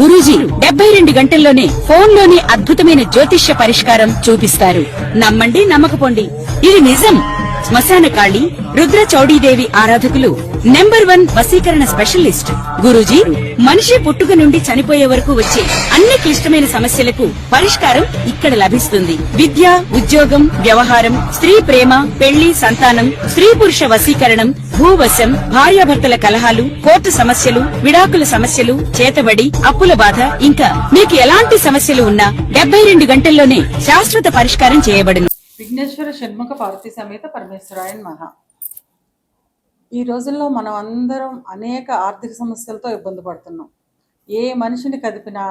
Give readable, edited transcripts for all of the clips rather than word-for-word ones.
గురూజీ 72 గంటల్లోనే ఫోన్ లోని అద్భుతమైన జ్యోతిష్య పరిష్కారం చూపిస్తారు. నమ్మండి, నమ్మకపోండి, ఇది నిజం. శ్మశాన కాళి రుద్ర చౌడీదేవి ఆరాధకులు నంబర్ 1 వశీకరణ స్పెషలిస్ట్. గురూజీ మనిషి పుట్టుక నుండి చనిపోయే వరకు వచ్చే అన్ని క్లిష్టమైన సమస్యలకు పరిష్కారం ఇక్కడ లభిస్తుంది. విద్య, ఉద్యోగం, వ్యవహారం, స్త్రీ ప్రేమ, పెళ్లి, సంతానం, స్త్రీ పురుష వశీకరణం, భూవశం, భార్యాభర్తల కలహాలు, కోర్టు సమస్యలు, విడాకుల సమస్యలు, చేతబడి, అప్పుల బాధ, ఇంకా మీకు ఎలాంటి సమస్యలు ఉన్నా 72 గంటల్లోనే శాశ్వత పరిష్కారం చేయబడును. విఘ్నేశ్వర షణ్ముఖ పార్వతీ సమేత పరమేశ్వరాయన్ మహా. ఈ రోజుల్లో మనం అందరం అనేక ఆర్థిక సమస్యలతో ఇబ్బంది పడుతున్నాం. ఏ మనిషిని కదిపినా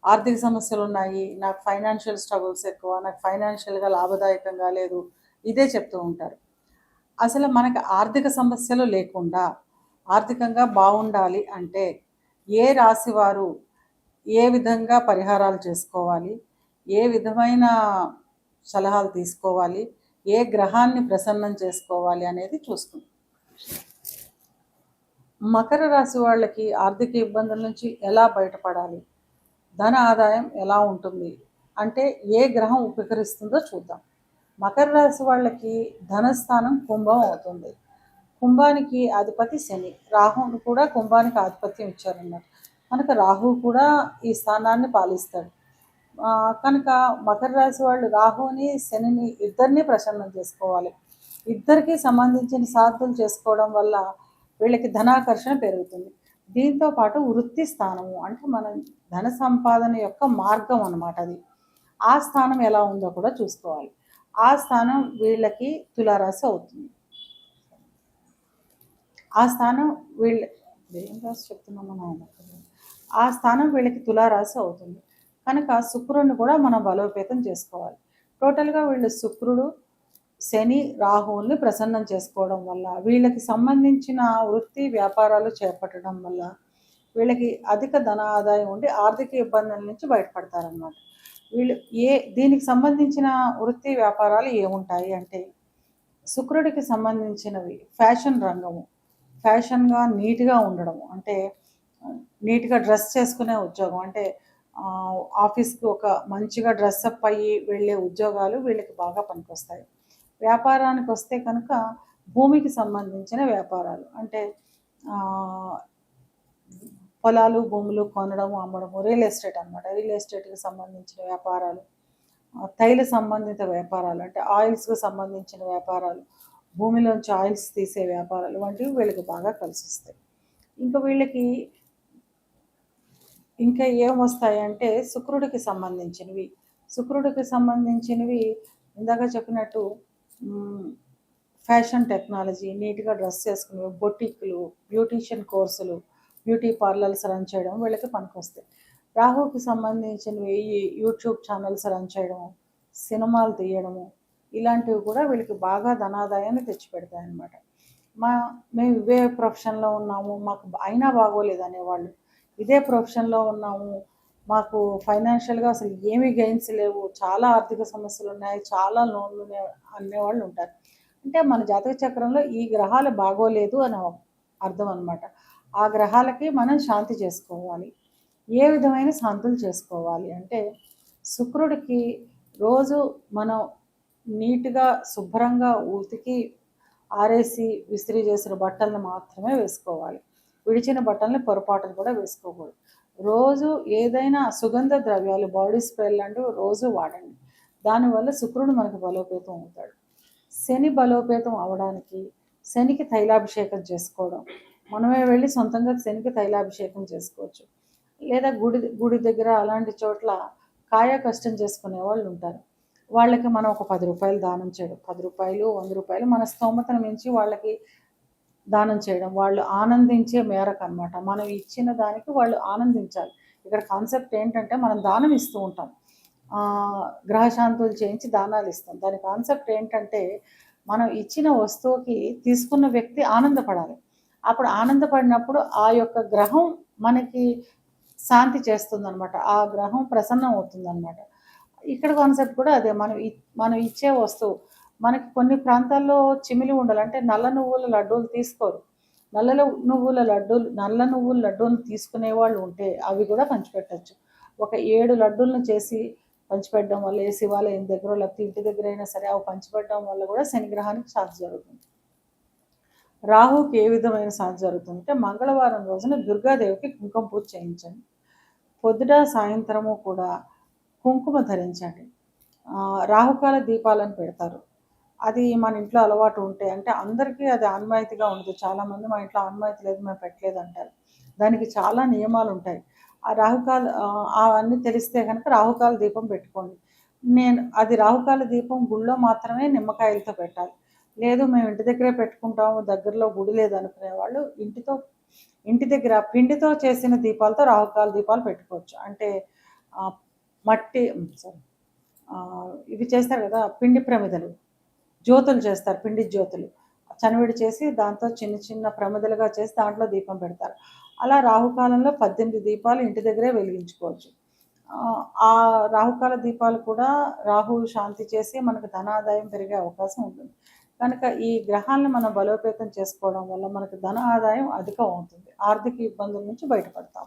ఆర్థిక సమస్యలు ఉన్నాయి, నాకు ఫైనాన్షియల్ స్ట్రగుల్స్ ఎక్కువ, నాకు ఫైనాన్షియల్గా లాభదాయకంగా లేదు, ఇదే చెప్తూ ఉంటారు. అసలు మనకు ఆర్థిక సమస్యలు లేకుండా ఆర్థికంగా బాగుండాలి అంటే ఏ రాశి వారు ఏ విధంగా పరిహారాలు చేసుకోవాలి, ఏ విధమైన సలహాలు తీసుకోవాలి, ఏ గ్రహాన్ని ప్రసన్నం చేసుకోవాలి అనేది చూస్తుంది. మకర రాశి వాళ్ళకి ఆర్థిక ఇబ్బందుల నుంచి ఎలా బయటపడాలి, ధన ఆదాయం ఎలా ఉంటుంది అంటే ఏ గ్రహం ఉపకరిస్తుందో చూద్దాం. మకర రాశి వాళ్ళకి ధనస్థానం కుంభం అవుతుంది. కుంభానికి అధిపతి శని, రాహువును కూడా కుంభానికి ఆధిపత్యం ఇచ్చారన్నమాట. కనుక రాహువు కూడా ఈ స్థానాన్ని పాలిస్తాడు. కనుక మకర రాశి వాళ్ళు రాహుని శనిని ఇద్దరినీ ప్రసన్నం చేసుకోవాలి. ఇద్దరికి సంబంధించిన సాధనలు చేసుకోవడం వల్ల వీళ్ళకి ధనాకర్షణ పెరుగుతుంది. దీంతో పాటు వృత్తి స్థానము అంటే మన ధన సంపాదన యొక్క మార్గం అన్నమాట. అది ఆ స్థానం ఎలా ఉందో కూడా చూసుకోవాలి. ఆ స్థానం వీళ్ళకి తులారాశి అవుతుంది. ఆ స్థానం ఏం రాసి చెప్తున్నామో ఆ స్థానం వీళ్ళకి తులారాశి అవుతుంది. కనుక శుక్రుడిని కూడా మనం బలోపేతం చేసుకోవాలి. టోటల్గా వీళ్ళు శుక్రుడు, శని, రాహువుల్ని ప్రసన్నం చేసుకోవడం వల్ల వీళ్ళకి సంబంధించిన వృత్తి వ్యాపారాలు చేపట్టడం వల్ల వీళ్ళకి అధిక ధన ఆదాయం ఉండి ఆర్థిక ఇబ్బందుల నుంచి బయటపడతారన్నమాట. వీళ్ళు దీనికి సంబంధించిన వృత్తి వ్యాపారాలు ఏముంటాయి అంటే శుక్రుడికి సంబంధించినవి ఫ్యాషన్ రంగము, ఫ్యాషన్గా నీట్గా ఉండడము, అంటే నీట్గా డ్రెస్ చేసుకునే ఉద్యోగం, అంటే ఆఫీస్కి ఒక మంచిగా డ్రెస్అప్ అయ్యి వెళ్ళే ఉద్యోగాలు వీళ్ళకి బాగా పనికొస్తాయి. వ్యాపారానికి వస్తే కనుక భూమికి సంబంధించిన వ్యాపారాలు, అంటే పొలాలు, భూములు కొనడము, అమ్మడము, రియల్ ఎస్టేట్ అన్నమాట. రియల్ ఎస్టేట్కి సంబంధించిన వ్యాపారాలు, తైల సంబంధిత వ్యాపారాలు అంటే ఆయిల్స్కి సంబంధించిన వ్యాపారాలు, భూమిలోంచి ఆయిల్స్ తీసే వ్యాపారాలు వంటివి వీళ్ళకి బాగా కలిసి వస్తాయి. ఇంకా వీళ్ళకి ఇంకా ఏమొస్తాయంటే శుక్రుడికి సంబంధించినవి ఇందాక చెప్పినట్టు ఫ్యాషన్ టెక్నాలజీ, నీట్గా డ్రెస్ చేసుకునేవి, బొటిక్లు, బ్యూటీషియన్ కోర్సులు, బ్యూటీ పార్లర్స్ రన్ చేయడం వీళ్ళకి పనికొస్తాయి. రాహుకి సంబంధించినవి యూట్యూబ్ ఛానల్స్ రన్ చేయడము, సినిమాలు తీయడము, ఇలాంటివి కూడా వీళ్ళకి బాగా ధనాదాయాన్ని తెచ్చిపెడతాయి అన్నమాట. మేము ఇవే ప్రొఫెషన్లో ఉన్నాము, మాకు అయినా బాగోలేదు అనేవాళ్ళు, ఇదే ప్రొఫెషన్లో ఉన్నాము, మాకు ఫైనాన్షియల్గా అసలు ఏమీ గెయిన్స్ లేవు, చాలా ఆర్థిక సమస్యలు ఉన్నాయి, చాలా లోన్లు ఉన్నాయి అనేవాళ్ళు ఉంటారు. అంటే మన జాతక చక్రంలో ఈ గ్రహాలు బాగోలేదు అని అర్థం అన్నమాట. ఆ గ్రహాలకి మనం శాంతి చేసుకోవాలి. ఏ విధమైన శాంతులు చేసుకోవాలి అంటే శుక్రుడికి రోజు మనం నీట్గా శుభ్రంగా ఉతికి ఆరేసి విస్త్రీ చేసిన బట్టలను మాత్రమే వేసుకోవాలి. విడిచిన బట్టల్ని పొరపాటును కూడా వేసుకోకూడదు. రోజు ఏదైనా సుగంధ ద్రవ్యాలు, బాడీ స్ప్రే లాంటివి రోజు వాడండి. దానివల్ల శుక్రుడు మనకు బలోపేతం అవుతాడు. శని బలోపేతం అవడానికి శనికి తైలాభిషేకం చేసుకోవడం, మనమే వెళ్ళి సొంతంగా శనికి తైలాభిషేకం చేసుకోవచ్చు. లేదా గుడి దగ్గర అలాంటి చోట్ల కాయ కష్టం చేసుకునే వాళ్ళు ఉంటారు. వాళ్ళకి మనం ఒక 10 రూపాయలు దానం చేయడం, 10 రూపాయలు, 100 రూపాయలు మన స్తోమతను మించి వాళ్ళకి దానం చేయడం, వాళ్ళు ఆనందించే మేరకు అన్నమాట. మనం ఇచ్చిన దానికి వాళ్ళు ఆనందించాలి. ఇక్కడ కాన్సెప్ట్ ఏంటంటే మనం దానం ఇస్తూ ఉంటాం, గ్రహశాంతులు చేయించి దానాలు ఇస్తాం. దాని కాన్సెప్ట్ ఏంటంటే మనం ఇచ్చిన వస్తువుకి తీసుకున్న వ్యక్తి ఆనందపడాలి. అప్పుడు ఆనందపడినప్పుడు ఆ యొక్క గ్రహం మనకి శాంతి చేస్తుందన్నమాట, ఆ గ్రహం ప్రసన్నం అవుతుందన్నమాట. ఇక్కడ కాన్సెప్ట్ కూడా అదే. మనం ఇచ్చే వస్తువు, మనకి కొన్ని ప్రాంతాల్లో చిమిలి ఉండాలి, అంటే నల్ల నువ్వుల లడ్డూలు తీసుకోరు, నల్ల నువ్వుల లడ్డూలు తీసుకునే వాళ్ళు ఉంటే అవి కూడా పంచిపెట్టచ్చు. ఒక 7 లడ్డూలను చేసి పంచిపెట్టడం వల్ల ఏ శివాలయం దగ్గర లేకపోతే ఇంటి దగ్గర అయినా సరే అవి పంచిపెట్టడం వల్ల కూడా శనిగ్రహానికి శాంతి జరుగుతుంది. రాహుకి ఏ విధమైన శాంతి జరుగుతుంది అంటే మంగళవారం రోజున దుర్గాదేవికి కుంకుమ పూజ చేయించండి. పొద్దుట సాయంత్రము కూడా కుంకుమ ధరించండి. రాహుకాల దీపాలను పెడతారు. అది మన ఇంట్లో అలవాటు ఉంటే, అంటే అందరికీ అది ఆన్వాయితీగా ఉండదు. చాలామంది మా ఇంట్లో ఆన్వాయితీ లేదు, మేము పెట్టలేదు అంటారు. దానికి చాలా నియమాలు ఉంటాయి. ఆ రాహుకాల అవన్నీ తెలిస్తే కనుక రాహుకాల దీపం పెట్టుకోండి. అది రాహుకాల దీపం గుళ్ళో మాత్రమే నిమ్మకాయలతో పెట్టాలి. లేదు మేము ఇంటి దగ్గరే పెట్టుకుంటాము, దగ్గరలో గుడి లేదు అనుకునే వాళ్ళు ఇంటి దగ్గర పిండితో చేసిన దీపాలతో రాహుకాల దీపాలు పెట్టుకోవచ్చు. అంటే ఇవి చేస్తారు కదా, పిండి ప్రమిదలు, జ్యోతులు చేస్తారు, పిండి జ్యోతులు చనివిడి చేసి దాంతో చిన్న చిన్న ప్రమిదలుగా చేసి దాంట్లో దీపం పెడతారు. అలా రాహుకాలంలో 18 దీపాలు ఇంటి దగ్గరే వెలిగించుకోవచ్చు. ఆ రాహుకాల దీపాలు కూడా రాహువు శాంతి చేసి మనకు ధనాదాయం పెరిగే అవకాశం ఉంటుంది. కనుక ఈ గ్రహాలను మనం బలోపేతం చేసుకోవడం వల్ల మనకు ధన ఆదాయం అధికం అవుతుంది. ఆర్థిక ఇబ్బందుల నుంచి బయటపడతాం.